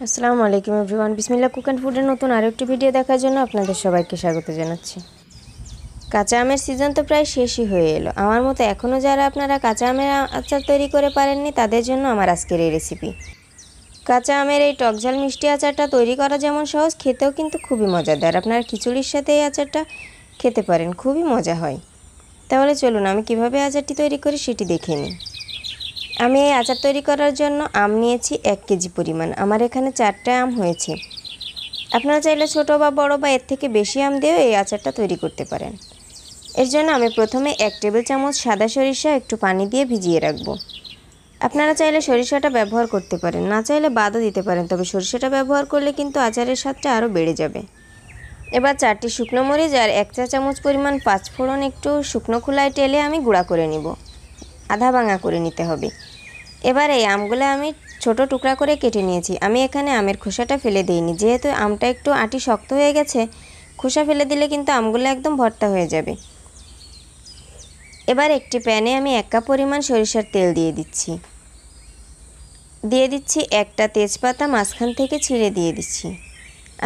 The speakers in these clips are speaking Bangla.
আসসালামু আলাইকুম এভরিওয়ান, বিসমিল্লাহ কুক অ্যান্ড ফুডের নতুন আরেকটি ভিডিও দেখার জন্য আপনাদের সবাইকে স্বাগত জানাচ্ছি। কাঁচা আমের সিজন তো প্রায় শেষই হয়ে এলো। আমার মতো এখনও যারা আপনারা কাঁচা আমের আচার তৈরি করে পারেননি তাদের জন্য আমার আজকের এই রেসিপি। কাঁচা আমের এই টকঝাল মিষ্টি আচারটা তৈরি করা যেমন সহজ, খেতেও কিন্তু খুবই মজাদার। আপনারা খিচুড়ির সাথে এই আচারটা খেতে পারেন, খুবই মজা হয়। তাহলে চলুন আমি কিভাবে আচারটি তৈরি করি সেটি দেখে নিই। আমি এই আচার তৈরি করার জন্য আম নিয়েছি 1 কেজি পরিমাণ। আমার এখানে 4টা আম হয়েছে। আপনারা চাইলে ছোট বা বড় বা এর থেকে বেশি আম দিয়েও এই আচারটা তৈরি করতে পারেন। এর জন্য আমি প্রথমে 1 টেবিল চামচ সাদা সরিষা একটু পানি দিয়ে ভিজিয়ে রাখবো। আপনারা চাইলে সরিষাটা ব্যবহার করতে পারেন, না চাইলে বাদও দিতে পারেন, তবে সরিষাটা ব্যবহার করলে কিন্তু আচারের স্বাদটা আরও বেড়ে যাবে। এবার 4টি শুকনো মরিচ আর 1 চা চামচ পরিমাণ পাঁচফোড়ন একটু শুকনো খোলায় টেলে আমি গুঁড়া করে নিব, আধা ভাঙা করে নিতে হবে। এবার এই আমগুলো আমি ছোট টুকরা করে কেটে নিয়েছি। আমি এখানে আমের খোসাটা ফেলে দিইনি, যেহেতু আমটা একটু আঁটি শক্ত হয়ে গেছে, খোসা ফেলে দিলে কিন্তু আমগুলো একদম ভর্তা হয়ে যাবে। এবার একটি প্যানে আমি 1 কাপ পরিমাণ সরিষার তেল দিয়ে দিচ্ছি একটা তেজপাতা মাঝখান থেকে ছিঁড়ে দিয়ে দিচ্ছি,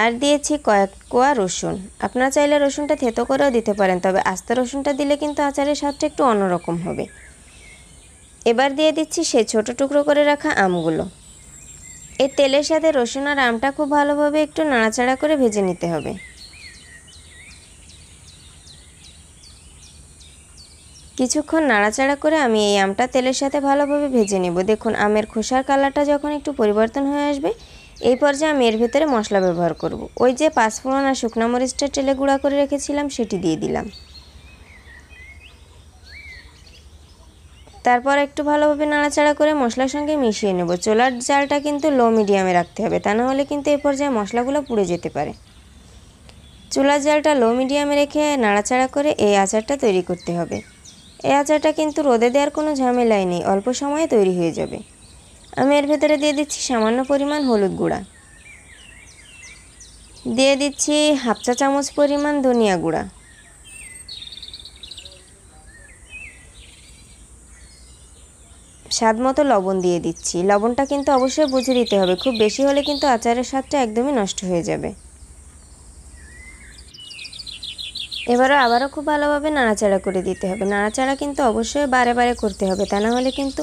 আর দিয়েছি কয়েক কোয়া রসুন। আপনারা চাইলে রসুনটা থেতো করেও দিতে পারেন, তবে আস্ত রসুনটা দিলে কিন্তু আচারের স্বাদটা একটু অন্যরকম হবে। এবার দিয়ে দিচ্ছি সেই ছোট টুকরো করে রাখা আমগুলো। এই তেলের সাথে রসুন আর আমটা খুব ভালোভাবে একটু নাড়াচাড়া করে ভেজে নিতে হবে। কিছুক্ষণ নাড়াচাড়া করে আমি এই আমটা তেলের সাথে ভালোভাবে ভেজে নেব। দেখুন আমের খোসার কালারটা যখন একটু পরিবর্তন হয়ে আসবে, এই পর্যায়ে আমি এর ভেতরে মশলা ব্যবহার করব। ওই যে পাঁচফোড়ন আর শুকনো মরিচটা তেলে গুঁড়া করে রেখেছিলাম সেটি দিয়ে দিলাম। তারপর একটু ভালোভাবে নাড়াচাড়া করে মশলার সঙ্গে মিশিয়ে নেব। চুলার জালটা কিন্তু লো মিডিয়ামে রাখতে হবে, তা না হলে কিন্তু এই পর্যায়ে মশলাগুলো পুড়ে যেতে পারে। চুলার জালটা লো মিডিয়ামে রেখে নাড়াচাড়া করে এই আচারটা তৈরি করতে হবে। এই আচারটা কিন্তু রোদে দেওয়ার কোনো ঝামেলাই নেই, অল্প সময়ে তৈরি হয়ে যাবে। আমি এর ভেতরে দিয়ে দিচ্ছি সামান্য পরিমাণ হলুদ গুঁড়া, দিয়ে দিচ্ছি 1/2 চা চামচ পরিমাণ ধনিয়া গুঁড়া, স্বাদ মতো লবণ দিয়ে দিচ্ছি। লবণটা কিন্তু অবশ্যই বুঝে দিতে হবে, খুব বেশি হলে কিন্তু আচারের স্বাদটা একদমই নষ্ট হয়ে যাবে। আবারও খুব ভালোভাবে নাড়াচাড়া করে দিতে হবে। নাড়াচাড়া কিন্তু অবশ্যই বারে বারে করতে হবে, তা না হলে কিন্তু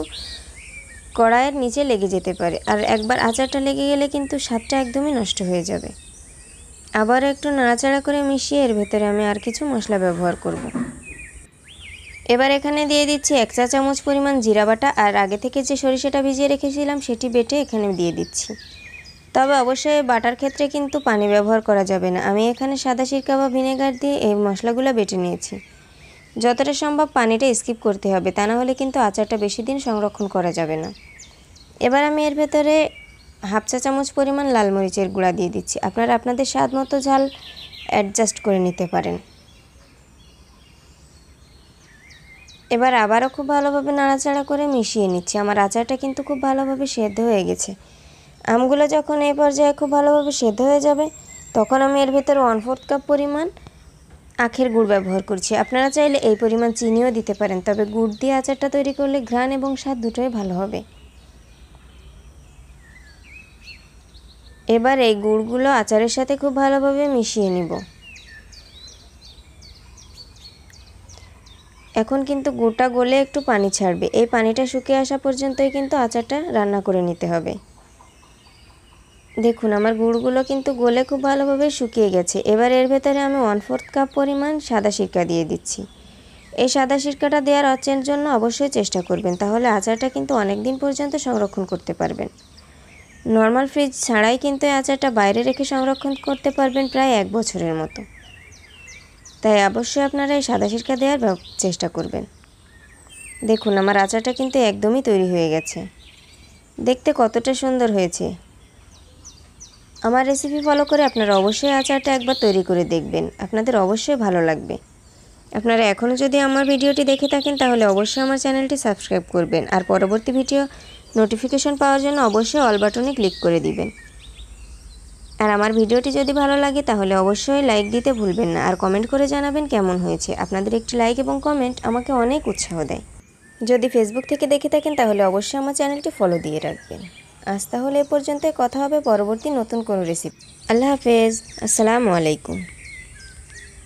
কড়াইয়ের নিচে লেগে যেতে পারে, আর একবার আচারটা লেগে গেলে কিন্তু স্বাদটা একদমই নষ্ট হয়ে যাবে। আবার একটু নাড়াচাড়া করে মিশিয়ে এর ভেতরে আমি আর কিছু মশলা ব্যবহার করব। এবার এখানে দিয়ে দিচ্ছি 1 চা চামচ পরিমাণ জিরা বাটা, আর আগে থেকে যে সরিষাটা ভিজিয়ে রেখেছিলাম সেটি বেটে এখানে দিয়ে দিচ্ছি। তবে অবশ্যই বাটার ক্ষেত্রে কিন্তু পানি ব্যবহার করা যাবে না। আমি এখানে সাদা সিরকা বা ভিনেগার দিয়ে এই মশলাগুলো বেটে নিয়েছি। যতটা সম্ভব পানিটা স্কিপ করতে হবে, তা না হলে কিন্তু আচারটা বেশি দিন সংরক্ষণ করা যাবে না। এবার আমি এর ভেতরে 1/2 চা চামচ পরিমাণ লাল মরিচের গুঁড়া দিয়ে দিচ্ছি। আপনারা আপনাদের স্বাদ মতো ঝাল অ্যাডজাস্ট করে নিতে পারেন। এবার আবারও খুব ভালোভাবে নাড়াচাড়া করে মিশিয়ে নিচ্ছি। আমার আচারটা কিন্তু খুব ভালোভাবে সেদ্ধ হয়ে গেছে। আমগুলো যখন এই পর্যায়ে খুব ভালোভাবে সেদ্ধ হয়ে যাবে, তখন আমি এর ভেতরে 1/4 কাপ পরিমাণ আখের গুড় ব্যবহার করছি। আপনারা চাইলে এই পরিমাণ চিনিও দিতে পারেন, তবে গুড় দিয়ে আচারটা তৈরি করলে ঘ্রাণ এবং স্বাদ দুটোই ভালো হবে। এবার এই গুড়গুলো আচারের সাথে খুব ভালোভাবে মিশিয়ে নিব। এখন কিন্তু গুড়টা গলে একটু পানি ছাড়বে, এই পানিটা শুকিয়ে আসা পর্যন্তই কিন্তু আচারটা রান্না করে নিতে হবে। দেখুন আমার গুড়গুলো কিন্তু গলে খুব ভালোভাবে শুকিয়ে গেছে। এবার এর ভেতরে আমি 1/4 কাপ পরিমাণ সাদা সিরকা দিয়ে দিচ্ছি। এই সাদা সিরকাটা দেওয়ার আচারের জন্য অবশ্যই চেষ্টা করবেন, তাহলে আচারটা কিন্তু অনেক দিন পর্যন্ত সংরক্ষণ করতে পারবেন। নর্মাল ফ্রিজ ছাড়াই কিন্তু এই আচারটা বাইরে রেখে সংরক্ষণ করতে পারবেন প্রায় 1 বছরের মতো। তাই অবশ্যই আপনারা এই সাদা সিরকা দেওয়ার চেষ্টা করবেন। দেখুন আমার আচারটা কিন্তু একদমই তৈরি হয়ে গেছে। দেখতে কতটা সুন্দর হয়েছে। আমার রেসিপি ফলো করে আপনারা অবশ্যই আচারটা একবার তৈরি করে দেখবেন, আপনাদের অবশ্যই ভালো লাগবে। আপনারা এখনও যদি আমার ভিডিওটি দেখে থাকেন তাহলে অবশ্যই আমার চ্যানেলটি সাবস্ক্রাইব করবেন, আর পরবর্তী ভিডিও নোটিফিকেশন পাওয়ার জন্য অবশ্যই অল বাটনে ক্লিক করে দিবেন। আর আমার ভিডিওটি যদি ভালো লাগে তাহলে অবশ্যই লাইক দিতে ভুলবেন না, আর কমেন্ট করে জানাবেন কেমন হয়েছে। আপনাদের একটি লাইক এবং কমেন্ট আমাকে অনেক উৎসাহ দেয়। যদি ফেসবুক থেকে দেখে থাকেন তাহলে অবশ্যই আমার চ্যানেলটি ফলো দিয়ে রাখবেন। আজ তাহলে এ পর্যন্তই, কথা হবে পরবর্তী নতুন কোনো রেসিপি। আল্লাহ হাফেজ, আসসালামু আলাইকুম।